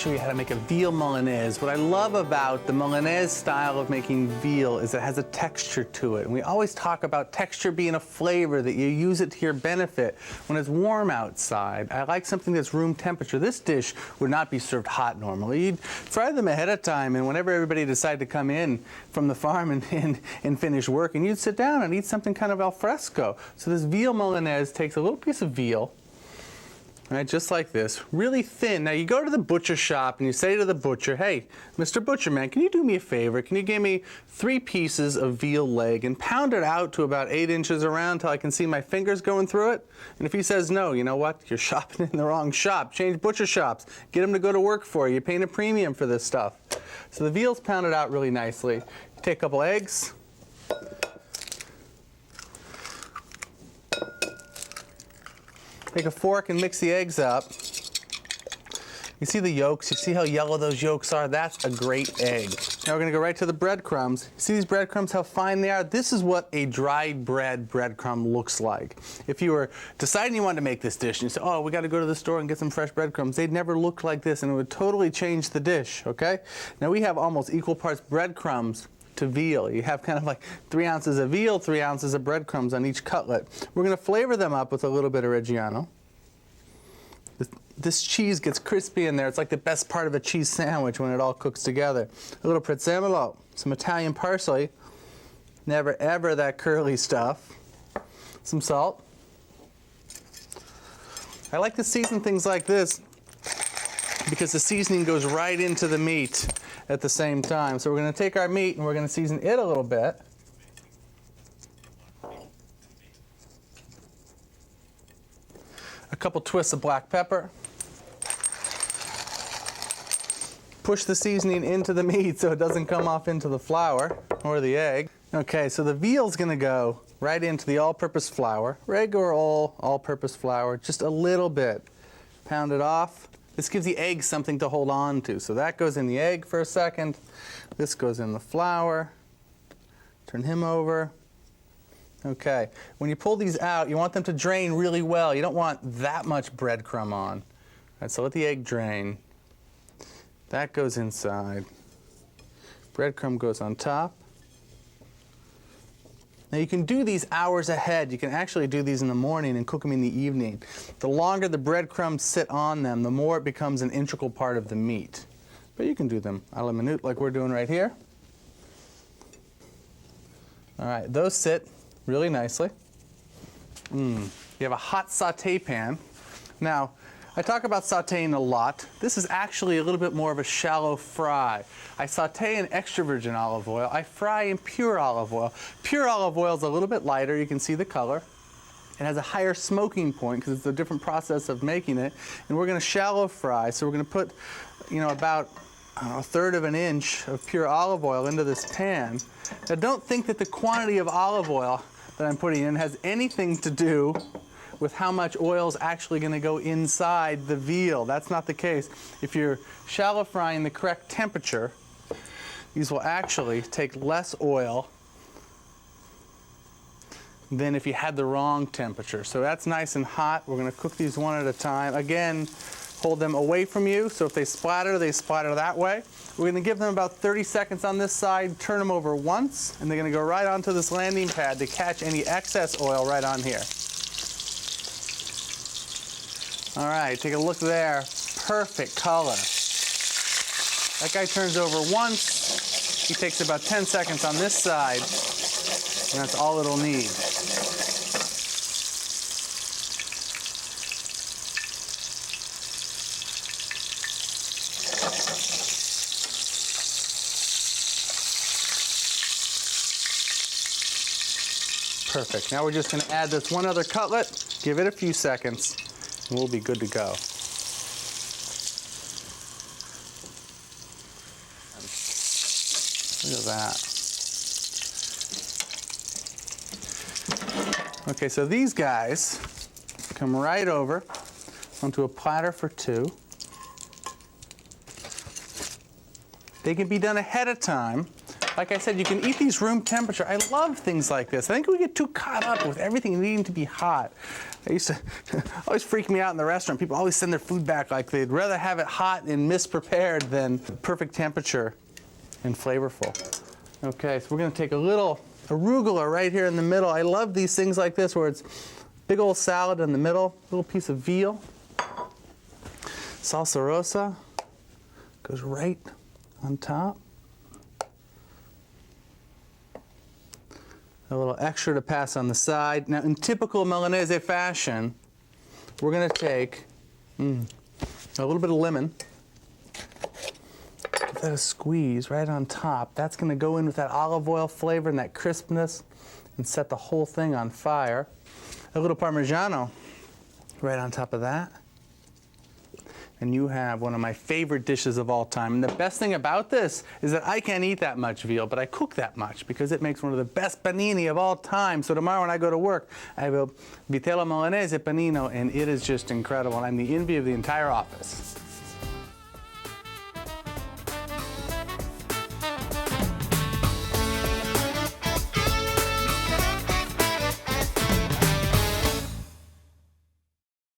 show you how to make a veal Milanese. What I love about the Milanese style of making veal is it has a texture to it. And we always talk about texture being a flavor, that you use it to your benefit when it's warm outside. I like something that's room temperature. This dish would not be served hot normally. You'd fry them ahead of time, and whenever everybody decided to come in from the farm and finish working, you'd sit down and eat something kind of al fresco. So this veal Milanese takes a little piece of veal, right, just like this, really thin. Now you go to the butcher shop and you say to the butcher, hey, Mr. Butcher Man, can you do me a favor? Can you give me 3 pieces of veal leg and pound it out to about 8 inches around till I can see my fingers going through it? And if he says no, you know what? You're shopping in the wrong shop. Change butcher shops. Get him to go to work for you. You're paying a premium for this stuff. So the veal's pounded out really nicely. You take a couple eggs. Take a fork and mix the eggs up. You see the yolks? You see how yellow those yolks are? That's a great egg. Now we're gonna go right to the breadcrumbs. See these breadcrumbs, how fine they are? This is what a dried breadcrumb looks like. If you were deciding you wanted to make this dish and you say, oh, we gotta go to the store and get some fresh breadcrumbs, they'd never look like this and it would totally change the dish, okay? Now we have almost equal parts breadcrumbs to veal. You have kind of like 3 ounces of veal, 3 ounces of breadcrumbs on each cutlet. We're going to flavor them up with a little bit of Reggiano. This cheese gets crispy in there. It's like the best part of a cheese sandwich when it all cooks together. A little prezzemolo, some Italian parsley, never ever that curly stuff. Some salt. I like to season things like this because the seasoning goes right into the meat at the same time. So we're going to take our meat and we're going to season it a little bit. A couple twists of black pepper. Push the seasoning into the meat so it doesn't come off into the flour or the egg. Okay, so the veal's going to go right into the all-purpose flour, regular all-purpose flour, just a little bit. Pound it off. This gives the egg something to hold on to. So that goes in the egg for a second. This goes in the flour. Turn him over. Okay. When you pull these out, you want them to drain really well. You don't want that much breadcrumb on. All right, so let the egg drain. That goes inside. Breadcrumb goes on top. Now you can do these hours ahead. You can actually do these in the morning and cook them in the evening. The longer the breadcrumbs sit on them, the more it becomes an integral part of the meat. But you can do them a la minute like we're doing right here. All right, those sit really nicely. You have a hot saute pan. Now, I talk about sauteing a lot. This is actually a little bit more of a shallow fry. I saute in extra virgin olive oil. I fry in pure olive oil. Pure olive oil is a little bit lighter. You can see the color. It has a higher smoking point because it's a different process of making it. And we're going to shallow fry. So we're going to put, about a third of an inch of pure olive oil into this pan. Now don't think that the quantity of olive oil that I'm putting in has anything to do with how much oil is actually going to go inside the veal. That's not the case. If you're shallow frying the correct temperature, these will actually take less oil than if you had the wrong temperature. So that's nice and hot. We're going to cook these one at a time. Again, hold them away from you, so if they splatter that way. We're going to give them about 30 seconds on this side, turn them over once, and they're going to go right onto this landing pad to catch any excess oil right on here. All right, take a look there. Perfect color. That guy turns over once. He takes about 10 seconds on this side, and that's all it'll need. Perfect. Now we're just going to add this one other cutlet, give it a few seconds, and we'll be good to go. Look at that. Okay, so these guys come right over onto a platter for 2. They can be done ahead of time Like I said, you can eat these room temperature. I love things like this. I think we get too caught up with everything needing to be hot. I used to always freak me out in the restaurant. People always send their food back like they'd rather have it hot and misprepared than perfect temperature and flavorful. Okay, so we're gonna take a little arugula right here in the middle. I love these things like this where it's big old salad in the middle, little piece of veal. Salsa rosa goes right on top. A little extra to pass on the side. Now, in typical Milanese fashion, we're going to take a little bit of lemon. Give that a squeeze right on top. That's going to go in with that olive oil flavor and that crispness and set the whole thing on fire. A little Parmigiano right on top of that. And you have one of my favorite dishes of all time. And the best thing about this is that I can't eat that much veal, but I cook that much because it makes one of the best panini of all time. So tomorrow when I go to work, I have a Vitello Milanese panino, and it is just incredible. I'm the envy of the entire office.